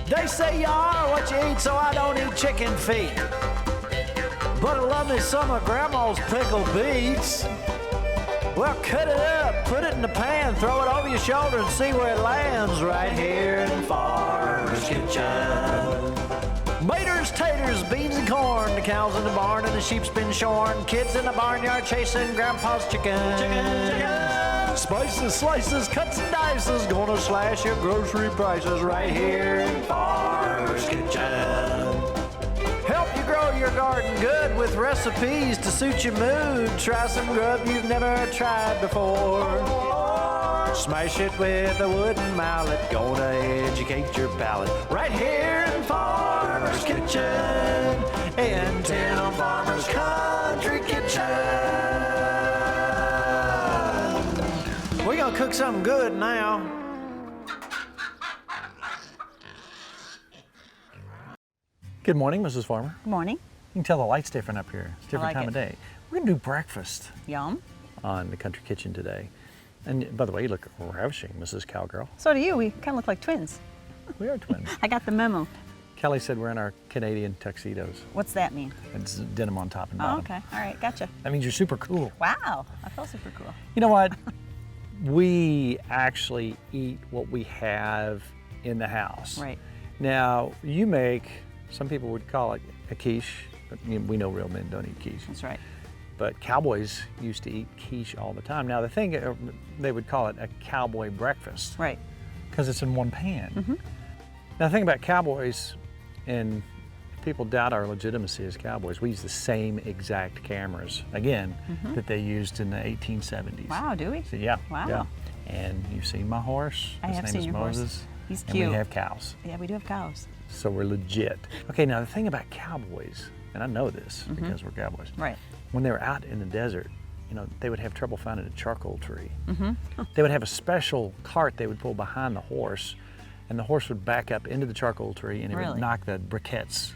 They say you are what you eat, so I don't eat chicken feet. But I love me some of Grandma's pickled beets. Well, cut it up, put it in the pan, throw it over your shoulder and see where it lands right here in Farmer's Kitchen. Maters, taters, beans and corn, the cows in the barn and the sheep's been shorn, kids in the barnyard chasing Grandpa's chicken. Spices, slices, cuts and dices, gonna slash your grocery prices right here in Farmer's Kitchen. Help you grow your garden good with recipes to suit your mood. Try some grub you've never tried before. Smash it with a wooden mallet, gonna educate your palate. Right here in Farmer's Kitchen, in Tim Farmer's Country Kitchen. We're gonna cook something good now. Good morning, Mrs. Farmer. Good morning. You can tell the light's different up here. It's a different time of day. We're gonna do breakfast. Yum. On the Country Kitchen today. And by the way, you look ravishing, Mrs. Cowgirl. So do you. We kind of look like twins. We are twins. I got the memo. Kelly said we're in our Canadian tuxedos. What's that mean? It's denim on top and bottom. Oh, okay. All right, gotcha. That means you're super cool. Wow, I feel super cool. You know what? We actually eat what we have in the house. Right. Now, you make, some people would call it a quiche, but we know real men don't eat quiche. That's right. But cowboys used to eat quiche all the time. Now the thing, they would call it a cowboy breakfast. Right. Because it's in one pan. Now the thing about cowboys, and people doubt our legitimacy as cowboys, we use the same exact cameras, again, that they used in the 1870s. Wow, do we? So, yeah. Wow. Yeah. And you've seen my horse. I have seen your Moses. horse. He's And cute. we have cows. Yeah, we do have cows. So we're legit. Okay, now the thing about cowboys, and I know this because we're cowboys. Right. When they were out in the desert, you know, they would have trouble finding a charcoal tree. They would have a special cart they would pull behind the horse, and the horse would back up into the charcoal tree, and it would knock the briquettes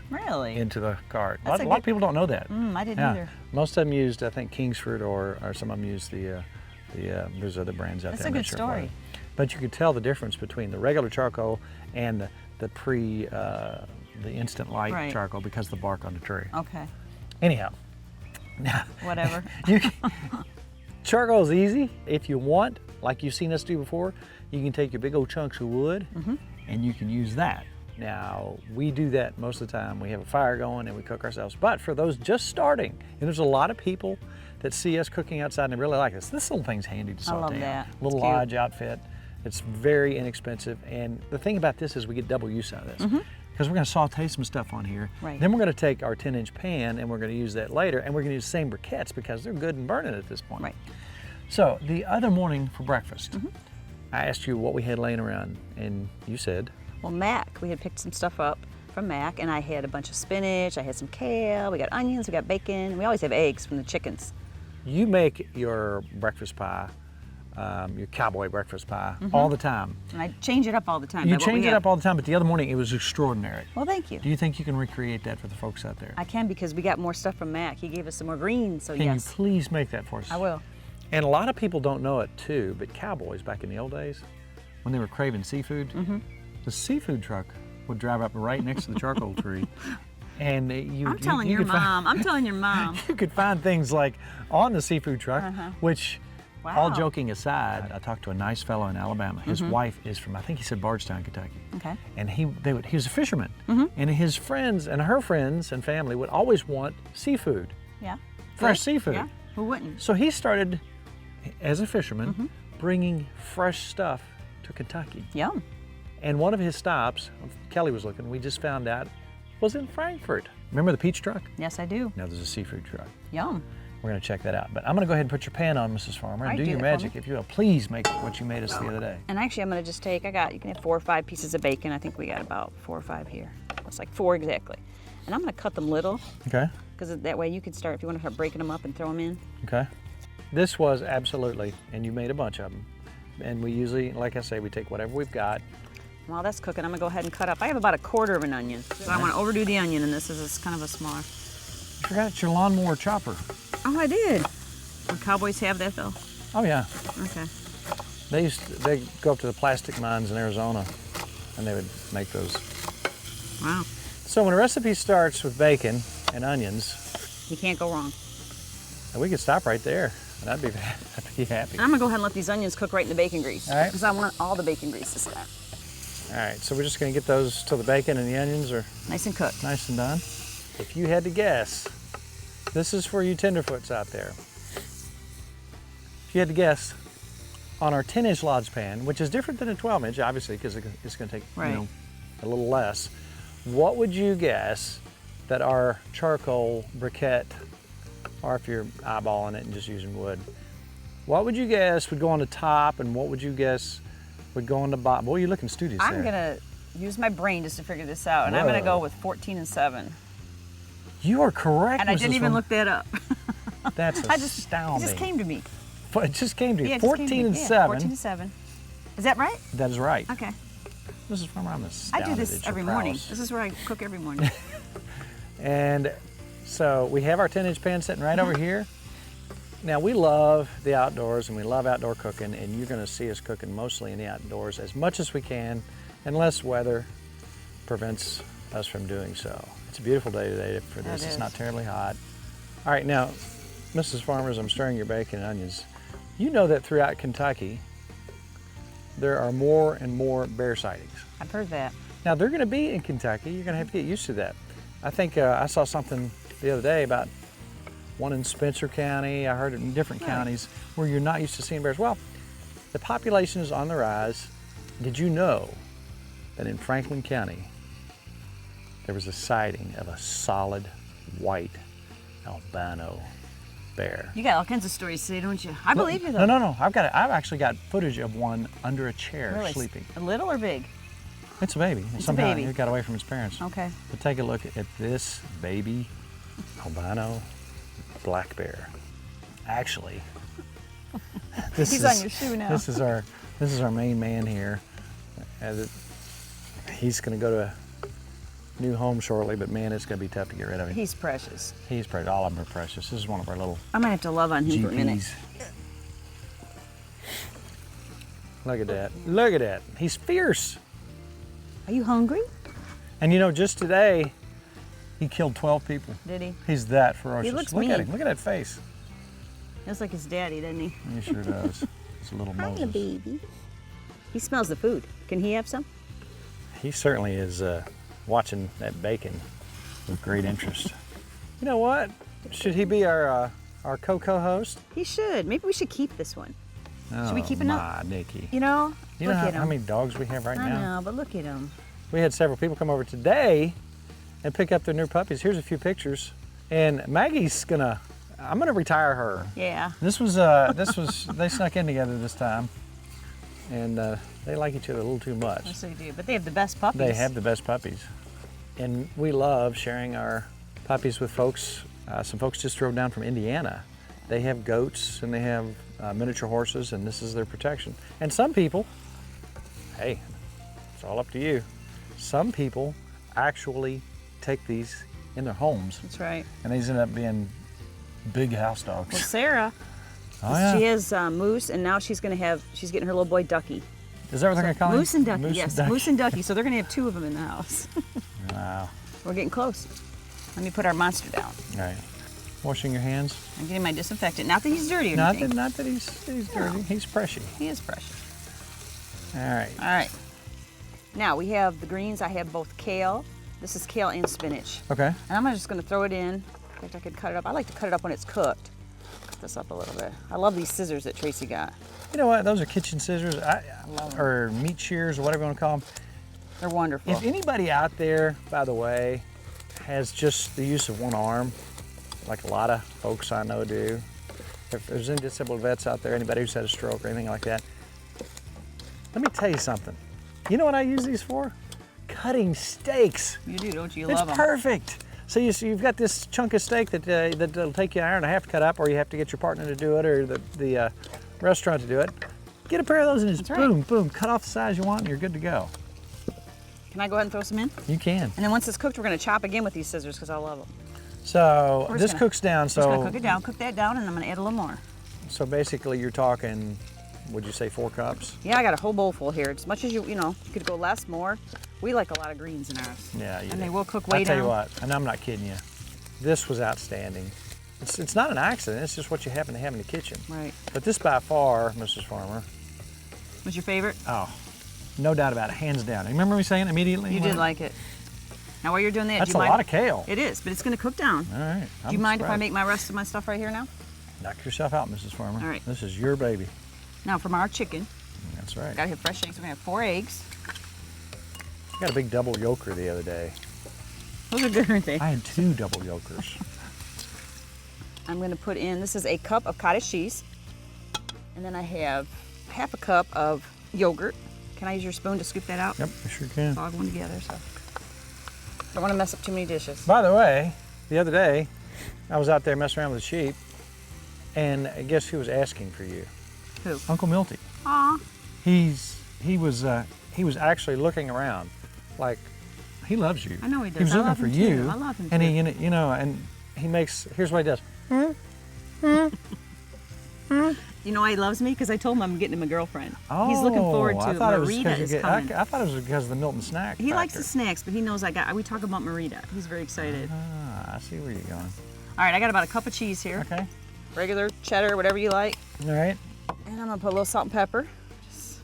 into the cart. A lot of people don't know that. I didn't either. Most of them used, I think, Kingsford, or some of them used there's other brands out there. That's a good story. But you could tell the difference between the regular charcoal and the instant light charcoal because of the bark on the tree. Okay. Anyhow. Whatever. Charcoal is easy. If you want, like you've seen us do before, you can take your big old chunks of wood and you can use that. Now, we do that most of the time. We have a fire going and we cook ourselves. But for those just starting, and there's a lot of people that see us cooking outside and they really like this. This little thing's handy to saute. I love that. Little lodge outfit. It's very inexpensive. And the thing about this is we get double use out of this. Because we're going to saute some stuff on here. Right. Then we're going to take our 10-inch pan and we're going to use that later, and we're going to use the same briquettes because they're good and burning at this point. Right. So the other morning for breakfast, I asked you what we had laying around, and you said? Well, Mac, we had picked some stuff up from Mac, and I had a bunch of spinach, I had some kale, we got onions, we got bacon, and we always have eggs from the chickens. You make your breakfast pie, your cowboy breakfast pie, all the time. And I change it up all the time. You change it up all the time, but the other morning it was extraordinary. Well, thank you. Do you think you can recreate that for the folks out there? I can, because we got more stuff from Mac. He gave us some more greens, so Can yes. you please make that for us? I will. And a lot of people don't know it too, but cowboys back in the old days, when they were craving seafood, the seafood truck would drive up right next to the charcoal tree. And I'm telling your mom. You could find things like on the seafood truck, which, all joking aside, I talked to a nice fellow in Alabama. His wife is from, I think he said Bardstown, Kentucky. Okay. And he was a fisherman. And his friends and her friends and family would always want seafood. Yeah. Fresh seafood. Yeah, who wouldn't? So he started, as a fisherman, bringing fresh stuff to Kentucky. Yum. And one of his stops, Kelly was looking, we just found out, was in Frankfurt. Remember the peach truck? Yes, I do. Now there's a seafood truck. Yum. We're gonna check that out. But I'm gonna go ahead and put your pan on, Mrs. Farmer, and do your magic, if you will. Please make what you mate us the other day. And actually, I'm gonna just take, you can have 4 or 5 pieces of bacon. I think we got about 4 or 5 here. It's like 4 exactly. And I'm gonna cut them little. Okay. Because that way you can start, if you wanna start breaking them up and throw them in. Okay. This was absolutely, and you made a bunch of them. And we usually, like I say, we take whatever we've got. While that's cooking, I'm gonna go ahead and cut up. I have about 1/4 of an onion. So I wanna overdo the onion, and this is kind of a smaller. You forgot it's your lawnmower chopper. Oh, I did. Would cowboys have that though? Oh yeah. Okay. They go up to the plastic mines in Arizona, and they would make those Wow. So when a recipe starts with bacon and onions, You can't go wrong. we could stop right there. And I'd be happy. And I'm gonna go ahead and let these onions cook right in the bacon grease. All right. Because I want all the bacon grease this time. All right, so we're just gonna get those till the bacon and the onions are Nice and cooked. nice and done. If you had to guess, this is for you tenderfoots out there. If you had to guess, on our 10-inch lodge pan, which is different than a 12-inch, obviously, because it's gonna take Right. a little less, what would you guess that our charcoal briquette, or if you're eyeballing it and just using wood, what would you guess would go on the top, and what would you guess would go on the bottom? Boy, you're looking studious there. I'm gonna use my brain just to figure this out, and I'm gonna Whoa. go with 14 and 7. You are correct, And I Mrs. didn't even Woman. look that up. That's It astounding. just came to me. It just came to you. Yeah, it just 14 came to and me. Yeah, 7. 14 and 7. Is that right? That is right. Okay. Mrs. Farmer, I'm I astounded do this at your every morning. prowess. This is where I cook every morning. And so we have our 10-inch pan sitting right over here. Now we love the outdoors and we love outdoor cooking, and you're going to see us cooking mostly in the outdoors as much as we can, unless weather prevents us from doing so. It's a beautiful day today for this. It It's is. not terribly hot. All right, now, Mrs. Farmers, I'm stirring your bacon and onions. You know that throughout Kentucky, there are more and more bear sightings. I've heard that. Now they're going to be in Kentucky. You're going to have to get used to that. I think I saw something the other day about one in Spencer County. I heard it in different counties where you're not used to seeing bears. Well, the population is on the rise. Did you know that in Franklin County there was a sighting of a solid white albino bear? You got all kinds of stories to say, don't you? I believe you, though. No. I've actually got footage of one under a chair Really? sleeping. A little or big? It's a baby. It's a Somehow baby. it got away from its parents. Okay. But take a look at this baby albino black bear. Actually, He's on your shoe now. This is our main man here. He's going to go to a new home shortly, but man, it's going to be tough to get rid of him. He's precious. He's precious. All of them are precious. This is one of our little I might have to love on him for a minute. GPs. Look at that. Look at that. He's fierce. Are you hungry? And you know, just today, he killed 12 people. Did he? He's that ferocious. looks Look at mean. him. Look at that face. Looks like his daddy, doesn't he? He sure does. It's a little Moses. baby. He smells the food. Can he have some? He certainly is watching that bacon with great interest. You know what? Should he be our co-host? He should. Maybe we should keep this one. Should we keep it up? Nicki. You know, You know look at how him. many dogs we have right I now? know, but look at him. We had several people come over today and pick up their new puppies. Here's a few pictures. And Maggie's I'm gonna retire her. Yeah. This was they snuck in together this time, and they like each other a little too much. Yes, they do. But they have the best puppies. They have the best puppies, and we love sharing our puppies with folks. Some folks just drove down from Indiana. They have goats and they have miniature horses, and this is their protection. And some people, hey, it's all up to you. Some people actually take these in their homes, That's right. and these end up being big house dogs. Well, Sarah, Oh, yeah. she has Moose, and now she's getting her little boy Ducky. Is that what they're going to call him? Moose and Ducky, Moose yes. Ducky. Moose and Ducky. So they're going to have 2 of them in the house. Wow. We're getting close. Let me put our monster down. All right. Washing your hands. I'm getting my disinfectant. Not that he's dirty or Not anything. that he's dirty. He's precious. He is precious. All right. All right. Now we have the greens. I have both kale. This is kale and spinach. Okay. And I'm just going to throw it in. In fact, I could cut it up. I like to cut it up when it's cooked. Cut this up a little bit. I love these scissors that Tracy got. You know what? Those are kitchen scissors, or meat shears, or whatever you want to call them. They're wonderful. If anybody out there, by the way, has just the use of one arm, like a lot of folks I know do, if there's any disabled vets out there, anybody who's had a stroke or anything like that, let me tell you something. You know what I use these for? Cutting steaks. You do, don't you? You It's love them. perfect. So you've got this chunk of steak that'll take you an hour and a half to cut up, or you have to get your partner to do it, or the restaurant to do it. Get a pair of those and just That's right. boom, boom, cut off the size you want, and you're good to go. Can I go ahead and throw some in? You can. And then once it's cooked, we're going to chop again with these scissors because I love them. So We're this just cooks down. Just going to So cook it down, cook that down, and I'm going to add a little more. so basically, you're talking would you say 4 cups? Yeah, I got a whole bowl full here. As much as you could go less, more. We like a lot of greens in ours. Yeah, you And do. they will cook way down. I'll tell you what, and I'm not kidding you. This was outstanding. It's not an accident, it's just what you happen to have in the kitchen. Right. But this by far, Mrs. Farmer. Was your favorite? Oh, no doubt about it, hands down. Remember me saying immediately? You did like it. Now while you're doing that, That's do you a mind? lot of kale. It is, but it's going to cook down. All right. Do you mind if I make my rest of my stuff right here now? Knock yourself out, Mrs. Farmer. All right. This is your baby. Now from our chicken. That's right. Gotta have fresh eggs. We're gonna have 4 eggs. I got a big double yolker the other day. Those are good, aren't they? I had 2 double yolkers. I'm gonna put in, this is a cup of cottage cheese. And then I have half a cup of yogurt. Can I use your spoon to scoop that out? Yep, I sure can. It's all going together, so. Don't wanna mess up too many dishes. By the way, the other day, I was out there messing around with the sheep, and guess who was asking for you? Who? Uncle Milty. Aw. He was actually looking around, like he loves you. I know he does. He was I looking love for him you. too. I love him and too. and he makes. Here's what he does. You know why he loves me? Because I told him I'm getting him a girlfriend. Oh, He's looking forward to I it. thought it was Marita because is you coming. I thought it was because of the Milton snack. He likes factor. the snacks, but he knows we talk about Marita. He's very excited. Ah, I see where you're going. All right, I got about a cup of cheese here. Okay. Regular, cheddar, whatever you like. All right. And I'm gonna put a little salt and pepper, just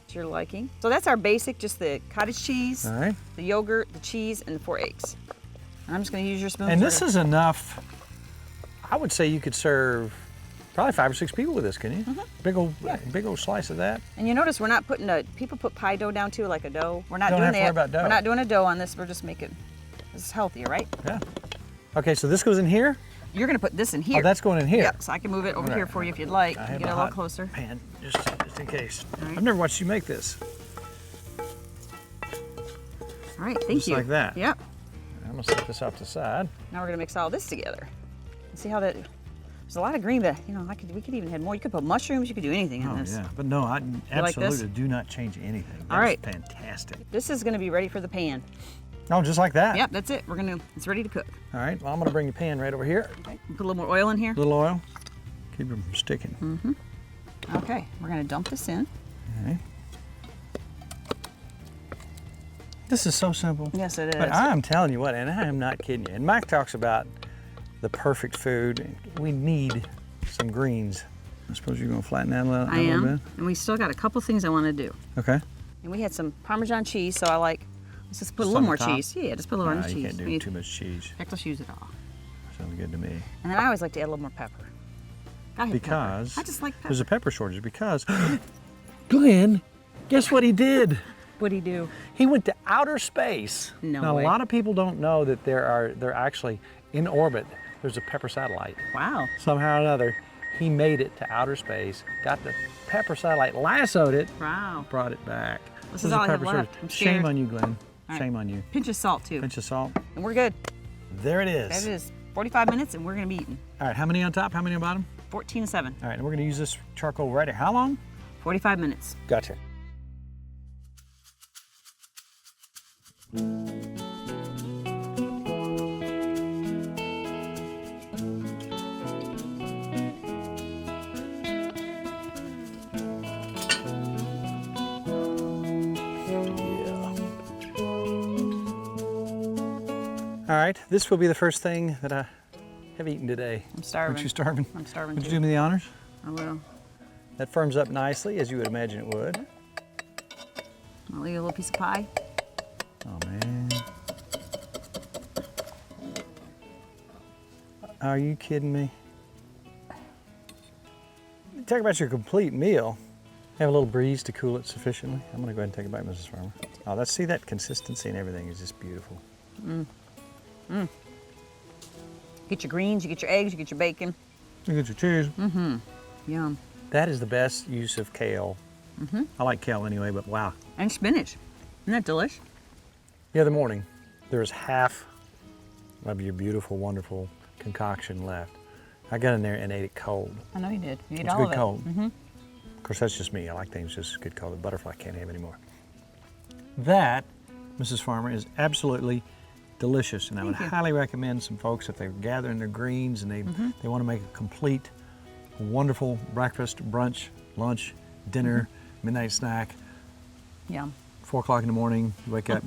to your liking. So that's our basic, just the cottage cheese, All right. the yogurt, the cheese, and the 4 eggs. And I'm just gonna use your spoon. And this is enough. I would say you could serve probably 5 or 6 people with this, can you? Mm-hmm. Big old slice of that. And you notice we're not putting people put pie dough down too, like a dough. We're not Don't doing have to that. worry about dough. We're not doing a dough on this. We're just making this is healthier, right? Yeah. Okay, so this goes in here. You're gonna put this in here. Oh, that's going in here. Yep. So I can move it over here for you if you'd like. I Get have it a a little hot closer. pan, just in case. All right. I've never watched you make this. All right. Thank Just you. like that. Yep. I'm gonna set this off to the side. Now we're gonna mix all this together. See how that? There's a lot of green, but we could even have more. You could put mushrooms. You could do anything in this. Yeah, but no, I like this? absolutely do not change anything. All right. That's fantastic. This is gonna be ready for the pan. Oh, just like that? Yep, that's it. It's ready to cook. All right, well, I'm gonna bring the pan right over here. Okay. Put a little more oil in here. A little oil. Keep it from sticking. Okay, we're gonna dump this in. All right. This is so simple. Yes, it is. But I'm telling you what, and I am not kidding you. And Mike talks about the perfect food. We need some greens. I suppose you're gonna flatten that a little, I a little am, bit? and we still got a couple things I want to do. Okay. And we had some Parmesan cheese, so let's just put Just a little on the more top? cheese. Yeah, just put a little more You cheese. can't do too much cheese. In fact, let's use it all. Sounds good to me. And then I always like to add a little more pepper. Gotta have Because pepper. I just like pepper. there's a pepper shortage because Glenn, guess what he did? What'd he do? He went to outer space. No Now way. a lot of people don't know that they're actually in orbit. There's a pepper satellite. Wow. Somehow or another, he made it to outer space, got the pepper satellite, lassoed it, Wow. brought it back. This is There's a all I have pepper left. shortage. I'm Shame scared. on you, Glenn. All right. Shame on you. Pinch of salt too. Pinch of salt. And we're good. There it is. That is 45 minutes, and we're gonna be eating. All right, how many on top? How many on bottom? 14 to 7. All right, and we're gonna use this charcoal right here. How long? 45 minutes. Gotcha. All right, this will be the first thing that I have eaten today. I'm starving. Aren't you starving? I'm starving Would you too. do me the honors? I will. That firms up nicely, as you would imagine it would. I'll leave a little piece of pie. Oh, man. Are you kidding me? Talk about your complete meal. Have a little breeze to cool it sufficiently. I'm gonna go ahead and take a bite, Mrs. Farmer. Oh, see that consistency and everything is just beautiful. Get your greens, you get your eggs, you get your bacon. You get your cheese. Yum. That is the best use of kale. I like kale anyway, but wow. And spinach. Isn't that delish? The other morning, there was half of your beautiful, wonderful concoction left. I got in there and ate it cold. I know you did. You ate It's all good of it. cold. Of course, that's just me. I like things just good cold. The butterfly can't have anymore. That, Mrs. Farmer, is absolutely delicious, and I would highly recommend some folks if they're gathering their greens and they want to make a complete, wonderful breakfast, brunch lunch, dinner, midnight snack, Yum. 4 o'clock in the morning, you wake up.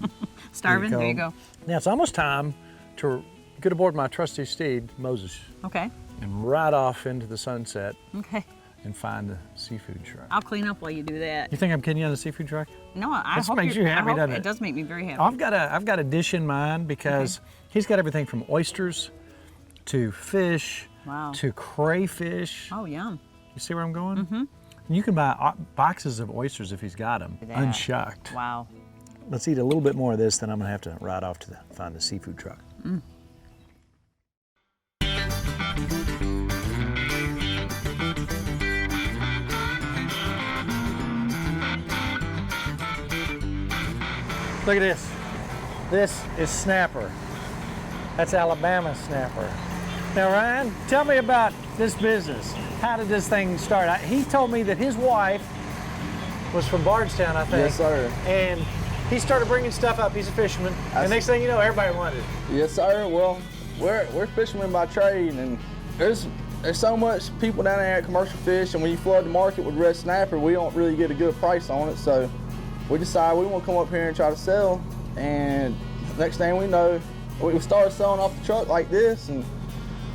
Starving, there you go. Now it's almost time to get aboard my trusty steed, Moses, Okay, and ride off into the sunset okay. and find the seafood truck. I'll clean up while you do that. You think I'm kidding you on the seafood truck? No, I This hope makes you happy, doesn't it? It does make me very happy. I've got a dish in mind because he's got everything from oysters to fish Wow. to crayfish. Oh, yum. You see where I'm going? Mm-hmm. And you can buy boxes of oysters if he's got them, That. unshucked. Wow. Let's eat a little bit more of this, then I'm gonna have to ride off to find the seafood truck. Mm. Look at this. This is snapper. That's Alabama snapper. Now, Ryan, tell me about this business. How did this thing start? He told me that his wife was from Bardstown, I think. Yes, sir. And he started bringing stuff up. He's a fisherman. And next thing you know, everybody wanted it. Yes, sir. Well, we're fishermen by trade, and there's so much people down there at commercial fish, and when you flood the market with red snapper, we don't really get a good price on it. So we decided we want to come up here and try to sell. And next thing we know, we started selling off the truck like this, and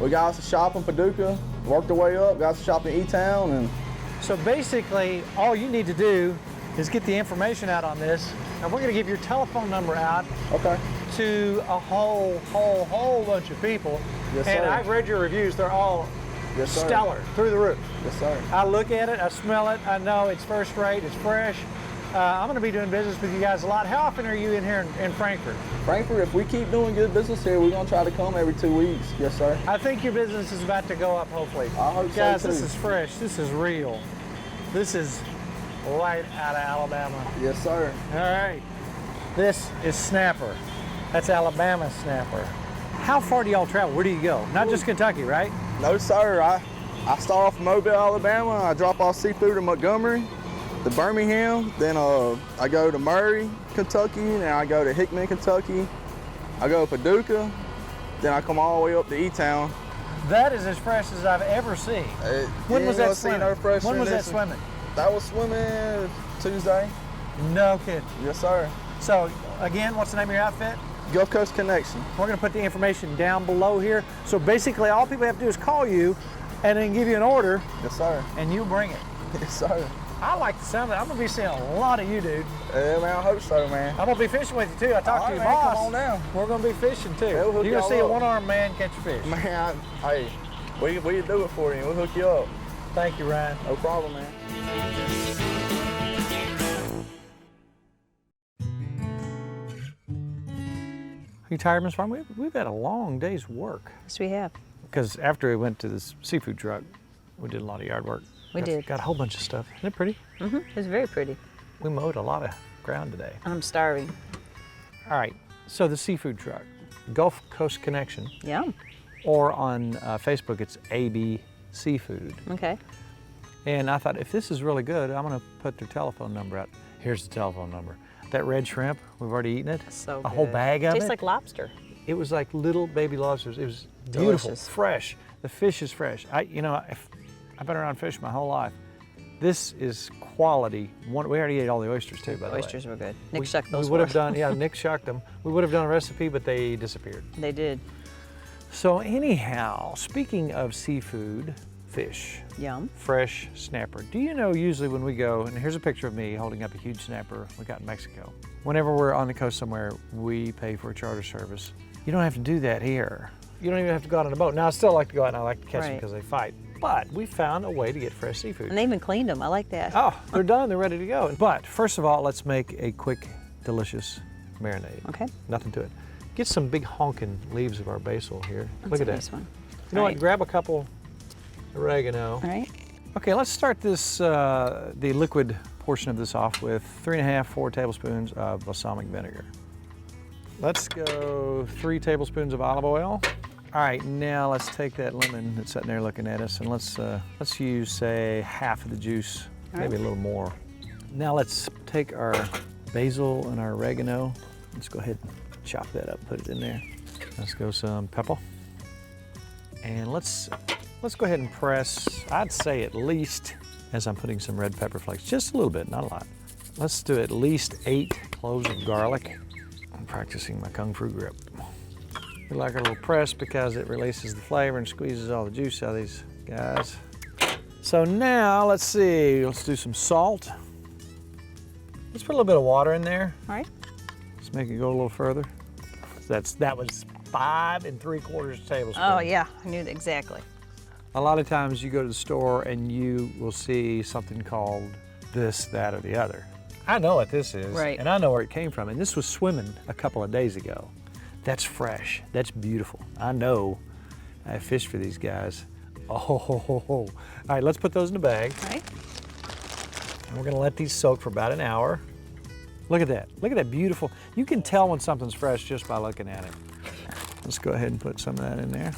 we got us a shop in Paducah, worked our way up, got us a shop in E-Town, and So basically, all you need to do is get the information out on this, and we're going to give your telephone number out okay. to a whole bunch of people. Yes, and sir. I've read your reviews. They're all Yes, sir. stellar, through the roof. Yes, sir. I look at it, I smell it, I know it's first rate, it's fresh. I'm going to be doing business with you guys a lot. How often are you in here in Frankfurt? Frankfurt, if we keep doing good business here, we're going to try to come every 2 weeks. Yes, sir. I think your business is about to go up, hopefully. I hope so, Guys, too. this is fresh, this is real. This is right out of Alabama. Yes, sir. All right, this is snapper. That's Alabama snapper. How far do y'all travel? Where do you go? Not just Kentucky, right? No, sir. I start off in Mobile, Alabama. I drop off seafood in Montgomery, to Birmingham. Then I go to Murray, Kentucky. Then I go to Hickman, Kentucky. I go to Paducah. Then I come all the way up to E-Town. That is as fresh as I've ever seen. When was that swimming? No fresher When was than that this. swimming? That was swimming Tuesday. No kidding. Yes, sir. So again, what's the name of your outfit? Gulf Coast Connection. We're going to put the information down below here. So basically, all people have to do is call you, and then give you an order, Yes, sir. and you bring it. Yes, sir. I like the sound of it. I'm going to be seeing a lot of you, dude. Yeah, man, I hope so, man. I'm going to be fishing with you too. I talked to your All right, man, boss. come on down. We're going to be fishing too. Yeah, we'll hook You're going to y'all see a up. one-armed man catch a fish. Man, hey, we do it for you. We'll hook you up. Thank you, Ryan. No problem, man. Are you tired, Miss Farm? We've had a long day's work. Yes, we have. Because after we went to this seafood truck, we did a lot of yard work. We did. Got a whole bunch of stuff. Isn't it pretty? Mm-hmm. It's very pretty. We mowed a lot of ground today. I'm starving. All right, so the seafood truck, Gulf Coast Connection, Yum. or on Facebook, it's ABSeafood. Okay. And I thought, if this is really good, I'm gonna put their telephone number out. Here's the telephone number. That red shrimp, we've already eaten it. So a whole good. bag of Tastes it. like lobster. It was like little baby lobsters. It was beautiful, Delicious. fresh. The fish is fresh. I've been around fish my whole life. This is quality. We already ate all the oysters too, by the way. Oysters were good. Nick shucked those We would have for us. done, yeah, Nick shucked them. We would have done a recipe, but they disappeared. They did. So anyhow, speaking of seafood, fish, Yum. fresh snapper. Do you know usually when we go, and here's a picture of me holding up a huge snapper we got in Mexico. Whenever we're on the coast somewhere, we pay for a charter service. You don't have to do that here. You don't even have to go out on a boat. Now I still like to go out and I like to catch them Right. because they fight. But we found a way to get fresh seafood. And they even cleaned them. I like that. Oh, they're done, they're ready to go. But first of all, let's make a quick, delicious marinade. Okay. Nothing to it. Get some big honking leaves of our basil here. That's Look at a that. nice one. You know All what, right. grab a couple oregano. All right. Okay, let's start this, the liquid portion of this off with 3.5–4 tablespoons of balsamic vinegar. Let's go 3 tablespoons of olive oil. All right, now let's take that lemon that's sitting there looking at us, and let's use, say, half of the juice, maybe a little more. Now let's take our basil and our oregano. Let's go ahead and chop that up, put it in there. Let's go some pepper. And let's go ahead and press, I'd say at least as I'm putting some red pepper flakes, just a little bit, not a lot. Let's do at least 8 cloves of garlic. I'm practicing my Kung Fu grip. We like our little press because it releases the flavor and squeezes all the juice out of these guys. So now, let's see, let's do some salt. Let's put a little bit of water in there. All right. Let's make it go a little further. That was 5 3/4 tablespoons. Oh yeah, I knew that exactly. A lot of times you go to the store and you will see something called this, that, or the other. I know what this is, Right. and I know where it came from. And this was swimming a couple of days ago. That's fresh. That's beautiful. I know. I have fished for these guys. Oh, ho, ho, ho, ho. All right, let's put those in the bag. All right. And we're gonna let these soak for about an hour. Look at that. Look at that beautiful. You can tell when something's fresh just by looking at it. Let's go ahead and put some of that in there.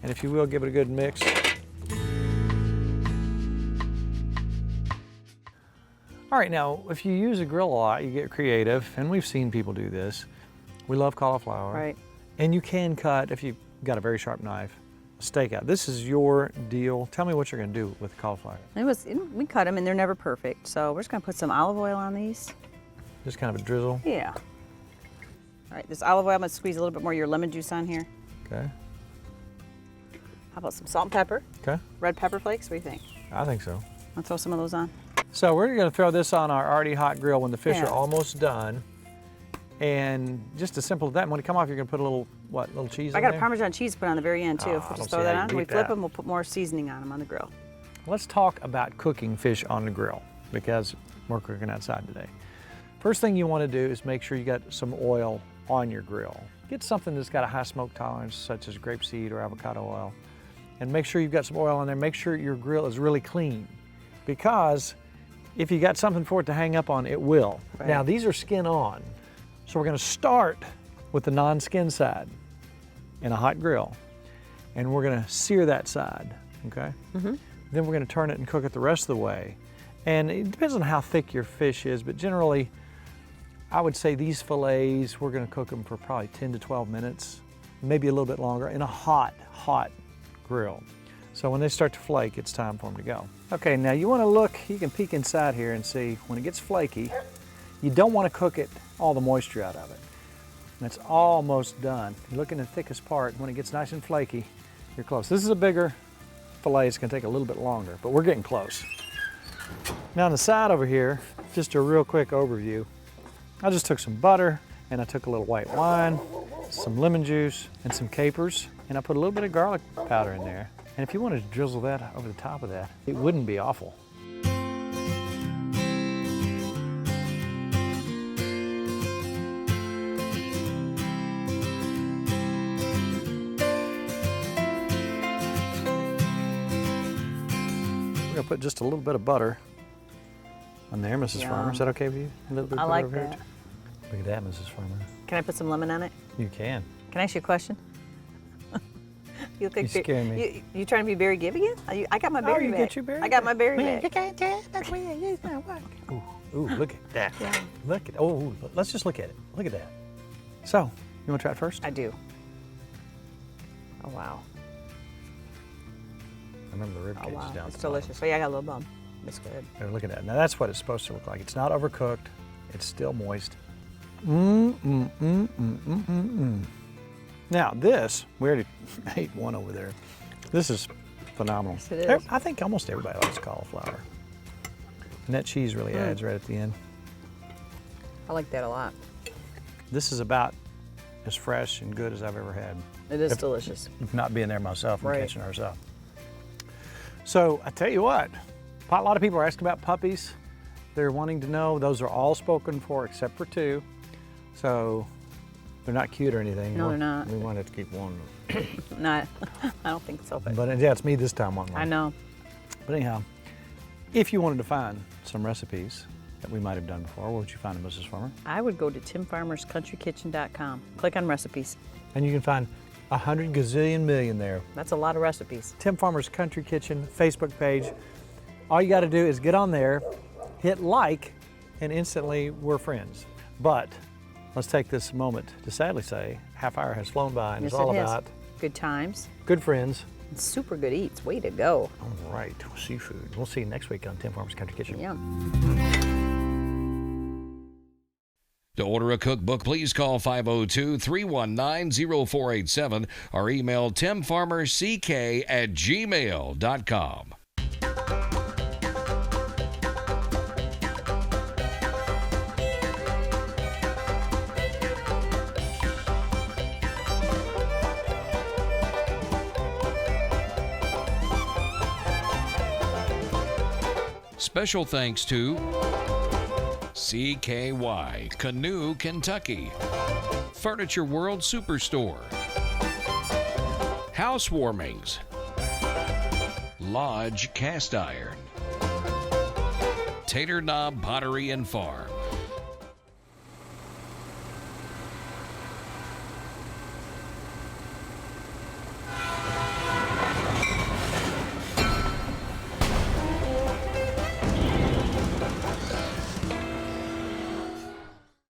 And if you will, give it a good mix. All right, now, if you use a grill a lot, you get creative, and we've seen people do this. We love cauliflower. Right. And you can cut, if you've got a very sharp knife, a steak out. This is your deal. Tell me what you're gonna do with the cauliflower. We cut them and they're never perfect. So we're just gonna put some olive oil on these. Just kind of a drizzle. Yeah. All right, this olive oil, I'm gonna squeeze a little bit more of your lemon juice on here. Okay. How about some salt and pepper? Okay. Red pepper flakes, what do you think? I think so. I'll throw some of those on. So we're gonna throw this on our already hot grill when the fish Yeah. are almost done. And just as simple as that, when they come off, you're gonna put a little, what, little cheese I in got there? a Parmesan cheese to put on the very end too. Oh, If I we don't just see throw that how you on, beat we flip that. them, we'll put more seasoning on them on the grill. Let's talk about cooking fish on the grill because we're cooking outside today. First thing you wanna do is make sure you got some oil on your grill. Get something that's got a high smoke tolerance, such as grapeseed or avocado oil. And make sure you've got some oil on there. Make sure your grill is really clean because if you got something for it to hang up on, it will. Right. Now these are skin on. So we're gonna start with the non-skin side in a hot grill. And we're gonna sear that side, okay? Mm-hmm. Then we're gonna turn it and cook it the rest of the way. And it depends on how thick your fish is, but generally, I would say these fillets, we're gonna cook them for probably 10 to 12 minutes, maybe a little bit longer in a hot, hot grill. So when they start to flake, it's time for them to go. Okay, now you wanna look, you can peek inside here and see when it gets flaky, you don't wanna cook it, all the moisture out of it. And it's almost done. You look in the thickest part, when it gets nice and flaky, you're close. This is a bigger fillet, it's gonna take a little bit longer, but we're getting close. Now on the side over here, just a real quick overview. I just took some butter and I took a little white wine, some lemon juice and some capers, and I put a little bit of garlic powder in there. And if you wanted to drizzle that over the top of that, it wouldn't be awful. We're gonna put just a little bit of butter on there, Mrs. Yum. Farmer. Is that okay with you? A little bit I of butter like over here, that. too? Look at that, Mrs. Farmer. Can I put some lemon on it? You can. Can I ask you a question? You look like You scare me. You trying to be Barry Gibb again? I got my Barry you back. get your Barry I got my Barry Man, back. you can't tell. That's where you use my work. Ooh, look at that. Yeah. Look at, oh, let's just look at it. Look at that. So, you want to try it first? I do. Oh wow. I remember the rib Oh cage wow. is down It's at the bottom. delicious. Oh yeah, I got a little bum. It's good. Here, look at that. Now that's what it's supposed to look like. It's not overcooked. It's still moist. Now this, we already ate one over there. This is phenomenal. Yes, it is. I think almost everybody likes cauliflower. And that cheese really adds right at the end. I like that a lot. This is about as fresh and good as I've ever had. It is delicious. Not being there myself and Right. catching ours up. So I tell you what, a lot of people are asking about puppies. They're wanting to know, those are all spoken for except for 2. So they're not cute or anything. No, they're not. We wanted to keep one. Not. I don't think so. But But yeah, it's me this time wanting one. I know. But anyhow, if you wanted to find some recipes that we might have done before, where would you find them, Mrs. Farmer? I would go to timfarmerscountrykitchen.com. Click on recipes. And you can find 100 gazillion million there. That's a lot of recipes. Tim Farmer's Country Kitchen Facebook page. All you got to do is get on there, hit like, and instantly we're friends. But let's take this moment to sadly say half hour has flown by and Yes, it's all it has. about Good times. good friends Super good eats. Way to go. All right, seafood. We'll see you next week on Tim Farmer's Country Kitchen. Yum. To order a cookbook, please call 502-319-0487 or email timfarmerck@gmail.com. Special thanks to CKY, Canoe Kentucky, Furniture World Superstore, Housewarmings, Lodge Cast Iron, Tater Knob Pottery and Farm,